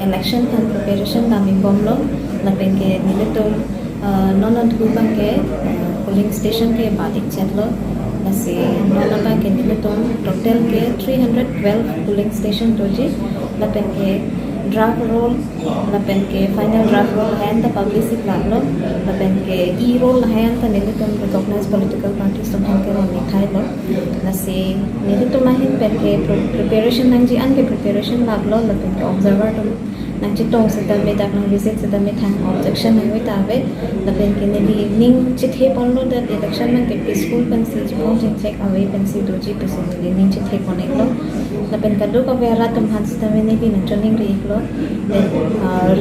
election kan preparation kami bomlo lapen ke nilito nonon kubang ke polling station ke badik chatlo nasi nonon ke nilito total ke 312 polling station toji lapen ke draft roll lapen ke final draft roll hand the publicity lablo lapen ke e-roll hand the nilito recognized political parties to hand ke roni thailo nasi nilito mahin pen ke preparation nangji an ke preparation lablo lapen ke observer to nang chitong sita me tak nang visit sita me thang objection nang wita ave lapen ke nili evening chithe ponlo that election man ke peaceful pen si jipong jing check away pen si doji pesin evening chithe koneklo lapen kadu ka vera tum han sita me nili nang training ri iklo then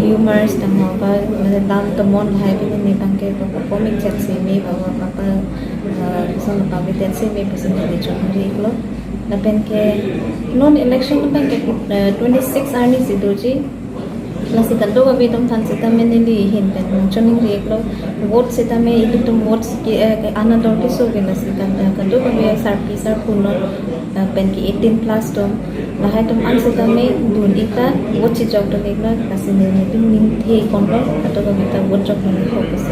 rumors tang ba dam tomon hai bin ni bang ke performing check se me ba papa so na ba visit se me pesin ni training ri iklo lapen ke non election bang ke 26 arni si doji nasi kanto ka bitum than sita me nili hin pen training ri iklo vote sita me itum votes ke anador ke so ke nasi kanto ka be sarpi sar puno pen ki 18 plus tom lahai tom an sita me dun ita vote chi jog to nikla nasi ne ning ning the konro kanto ka bita vote jog ni focus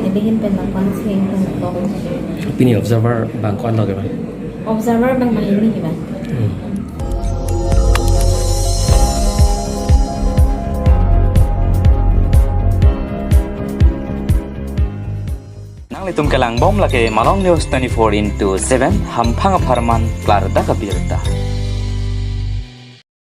e hin pen la pan se pen ko opinion observer bang kon lo ke ba observer bang mahini ke ba Nang litum kelang bom lagi Malong News 24/7 hampang aparman klar da kabirta.